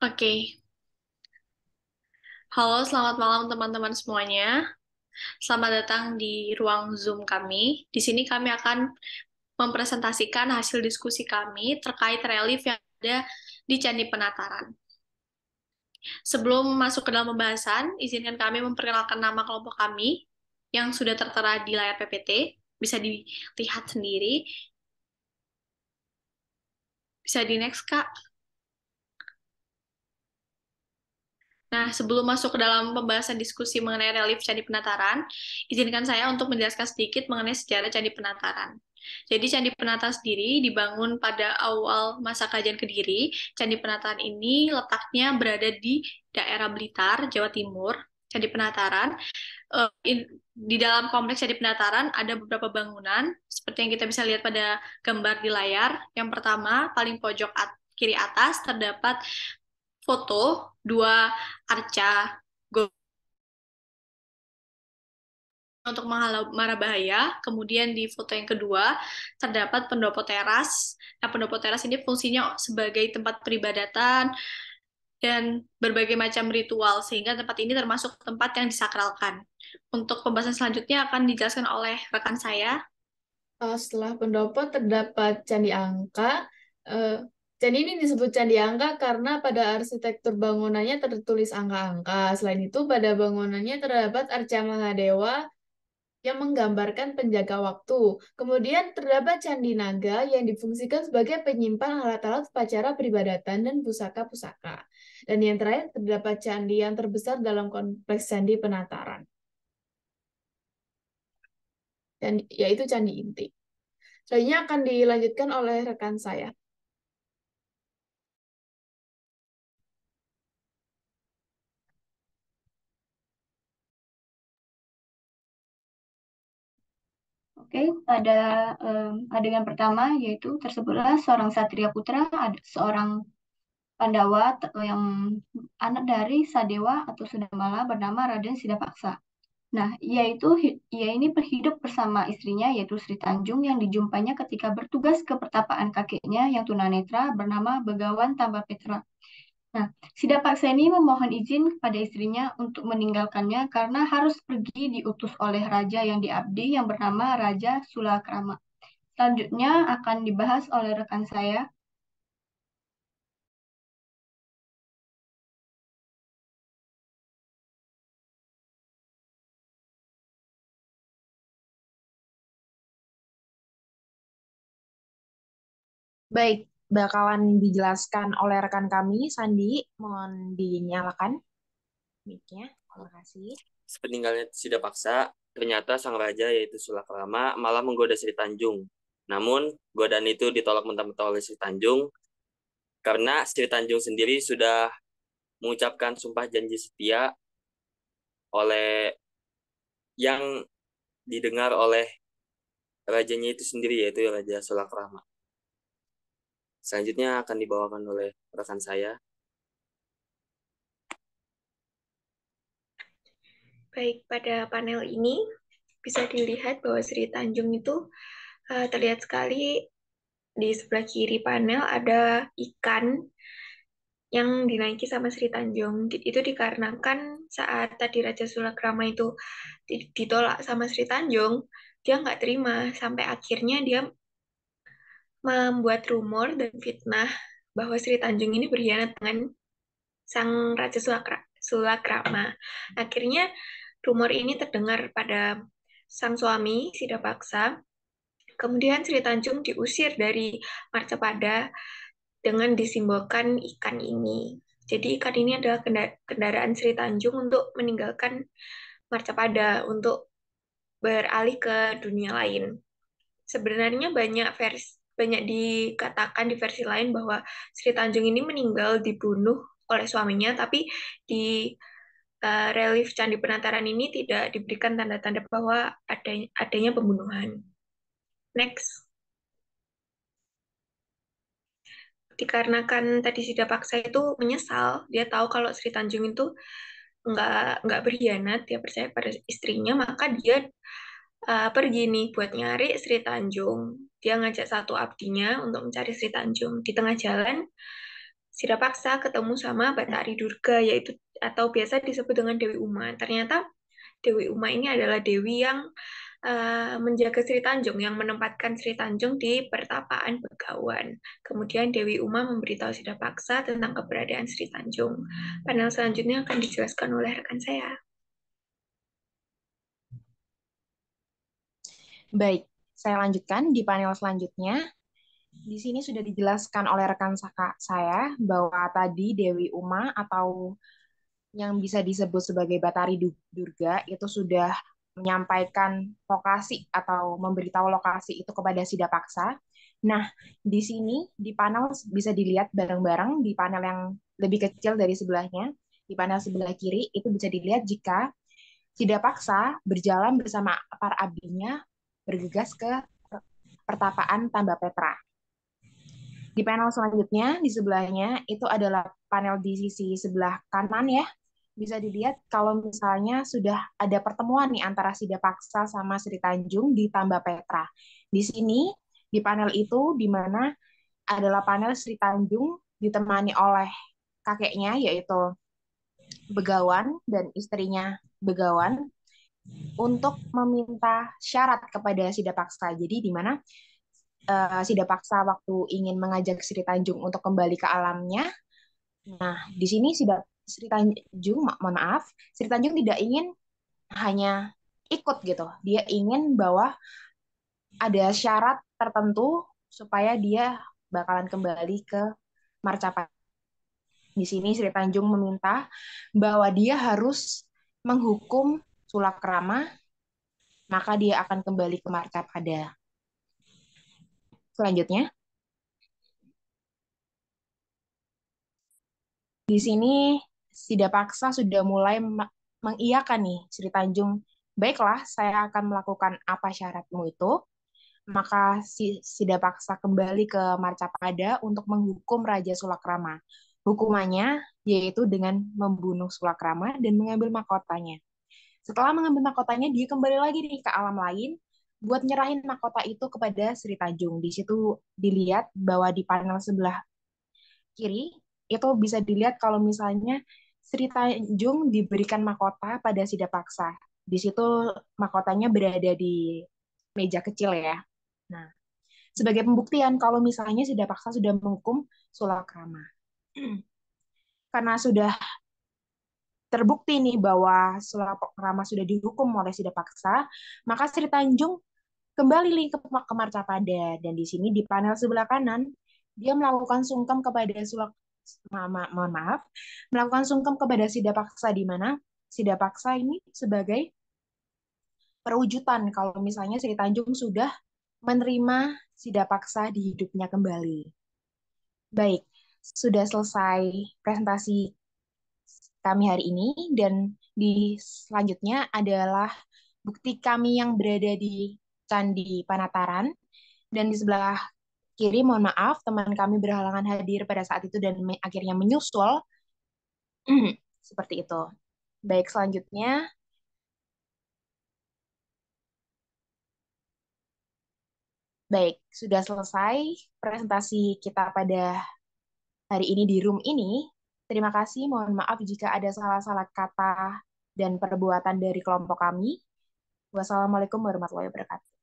Oke, halo selamat malam teman-teman semuanya. Selamat datang di ruang Zoom kami. Di sini kami akan mempresentasikan hasil diskusi kami terkait relief yang ada di Candi Penataran. Sebelum masuk ke dalam pembahasan, izinkan kami memperkenalkan nama kelompok kami yang sudah tertera di layar PPT. Bisa dilihat sendiri. Bisa di next, Kak. Nah, sebelum masuk ke dalam pembahasan diskusi mengenai relief Candi Penataran, izinkan saya untuk menjelaskan sedikit mengenai sejarah Candi Penataran. Jadi, Candi Penataran sendiri dibangun pada awal masa Kerajaan Kediri. Candi Penataran ini letaknya berada di daerah Blitar, Jawa Timur. Candi Penataran, di dalam kompleks Candi Penataran ada beberapa bangunan, seperti yang kita bisa lihat pada gambar di layar. Yang pertama, paling pojok kiri atas, terdapat foto dua arca untuk menghalau mara bahaya. Kemudian di foto yang kedua terdapat pendopo teras. Nah, pendopo teras ini fungsinya sebagai tempat peribadatan dan berbagai macam ritual, sehingga tempat ini termasuk tempat yang disakralkan. Untuk pembahasan selanjutnya akan dijelaskan oleh rekan saya. Setelah pendopo terdapat Candi Angka. Eh, Candi ini disebut Candi Angka karena pada arsitektur bangunannya tertulis angka-angka. Selain itu, pada bangunannya terdapat arca Mahadewa yang menggambarkan penjaga waktu. Kemudian terdapat Candi Naga yang difungsikan sebagai penyimpan alat-alat upacara peribadatan dan pusaka-pusaka. Dan yang terakhir terdapat candi yang terbesar dalam kompleks Candi Penataran, dan yaitu Candi Inti. Selanjutnya akan dilanjutkan oleh rekan saya. Oke, pada adegan pertama yaitu tersebutlah seorang Satria Putra, ada seorang Pandawa yang anak dari Sadewa atau Sudamala bernama Raden Sidapaksa. Nah, ia ini berhidup bersama istrinya yaitu Sri Tanjung yang dijumpainya ketika bertugas ke pertapaan kakeknya yang tunanetra bernama Begawan Tambapetra. Nah, Sidapaksa ini memohon izin kepada istrinya untuk meninggalkannya karena harus pergi diutus oleh raja yang diabdi yang bernama Raja Sulakrama. Selanjutnya akan dibahas oleh rekan saya. Baik, bakalan dijelaskan oleh rekan kami, Sandi. Mohon dinyalakan mic-nya. Terima kasih. Sepeninggalnya Sidapaksa, ternyata sang raja yaitu Sulakrama malah menggoda Sri Tanjung. Namun, godaan itu ditolak mentah-mentah oleh Sri Tanjung karena Sri Tanjung sendiri sudah mengucapkan sumpah janji setia oleh yang didengar oleh rajanya itu sendiri yaitu Raja Sulakrama. Selanjutnya akan dibawakan oleh rekan saya. Baik, pada panel ini bisa dilihat bahwa Sri Tanjung itu terlihat sekali di sebelah kiri panel ada ikan yang dinaiki sama Sri Tanjung. Itu dikarenakan saat tadi Raja Sulakrama itu ditolak sama Sri Tanjung, dia nggak terima. Sampai akhirnya dia membuat rumor dan fitnah bahwa Sri Tanjung ini berkhianat dengan sang Raja Sulakrama. Akhirnya rumor ini terdengar pada sang suami Sidapaksa. Kemudian Sri Tanjung diusir dari Marcapada dengan disimbolkan ikan ini. Jadi ikan ini adalah kendaraan Sri Tanjung untuk meninggalkan Marcapada untuk beralih ke dunia lain. Sebenarnya banyak dikatakan di versi lain bahwa Sri Tanjung ini meninggal dibunuh oleh suaminya, tapi di relief Candi Penataran ini tidak diberikan tanda-tanda bahwa adanya pembunuhan. Next. Dikarenakan tadi Sida Paksa itu menyesal, dia tahu kalau Sri Tanjung itu nggak berkhianat, dia percaya pada istrinya, maka dia pergi nih buat nyari Sri Tanjung. Dia ngajak satu abdinya untuk mencari Sri Tanjung. Di tengah jalan, Sidapaksa ketemu sama Batari Durga, yaitu atau biasa disebut dengan Dewi Uma. Ternyata Dewi Uma ini adalah dewi yang menjaga Sri Tanjung, yang menempatkan Sri Tanjung di pertapaan Begawan. Kemudian Dewi Uma memberitahu Sidapaksa tentang keberadaan Sri Tanjung. Panel selanjutnya akan dijelaskan oleh rekan saya. Baik, saya lanjutkan di panel selanjutnya. Di sini sudah dijelaskan oleh rekan saya bahwa tadi Dewi Uma atau yang bisa disebut sebagai Batari Durga itu sudah menyampaikan lokasi atau memberitahu lokasi itu kepada Sidapaksa. Nah, di sini di panel bisa dilihat bareng-bareng di panel yang lebih kecil dari sebelahnya, di panel sebelah kiri itu bisa dilihat jika Sidapaksa berjalan bersama para abdinya bergegas ke pertapaan Tambah Petra. Di panel selanjutnya, di sebelahnya, itu adalah panel di sisi sebelah kanan ya. Bisa dilihat kalau misalnya sudah ada pertemuan nih antara Sidapaksa sama Sri Tanjung di Tambah Petra. Di sini, di panel itu, di mana adalah panel Sri Tanjung ditemani oleh kakeknya, yaitu Begawan dan istrinya Begawan, untuk meminta syarat kepada Sidapaksa. Jadi di mana Sidapaksa waktu ingin mengajak Sri Tanjung untuk kembali ke alamnya. Nah, di sini Sri Tanjung, mohon maaf, Sri Tanjung tidak ingin hanya ikut gitu. Dia ingin bahwa ada syarat tertentu supaya dia bakalan kembali ke Marcapada. Di sini Sri Tanjung meminta bahwa dia harus menghukum Sulakrama, maka dia akan kembali ke Marcapada. Selanjutnya, di sini Sidapaksa sudah mulai mengiyakan nih Sri Tanjung, baiklah saya akan melakukan apa syaratmu itu. Maka Sidapaksa kembali ke Marcapada untuk menghukum Raja Sulakrama. Hukumannya yaitu dengan membunuh Sulakrama dan mengambil mahkotanya. Setelah mengambil mahkotanya, dia kembali lagi nih ke alam lain buat nyerahin mahkota itu kepada Sri Tanjung. Di situ dilihat bahwa di panel sebelah kiri itu bisa dilihat kalau misalnya Sri Tanjung diberikan mahkota pada Sidapaksa. Di situ mahkotanya berada di meja kecil ya. Nah, sebagai pembuktian kalau misalnya Sidapaksa sudah menghukum Sulakrama. Karena sudah terbukti nih bahwa Sulakrama sudah dihukum oleh Sidapaksa, maka Sri Tanjung kembali ke Marcapada. Dan di sini di panel sebelah kanan, dia melakukan sungkem kepada mohon maaf, melakukan sungkem kepada Sidapaksa, di mana Sidapaksa ini sebagai perwujudan kalau misalnya Sri Tanjung sudah menerima Sidapaksa di hidupnya kembali. Baik, sudah selesai presentasi kami hari ini, dan di selanjutnya adalah bukti kami yang berada di Candi Panataran. Dan di sebelah kiri, mohon maaf, teman kami berhalangan hadir pada saat itu dan akhirnya menyusul. Seperti itu. Baik, selanjutnya. Baik, sudah selesai presentasi kita pada hari ini di room ini. Terima kasih, mohon maaf jika ada salah-salah kata dan perbuatan dari kelompok kami. Wassalamualaikum warahmatullahi wabarakatuh.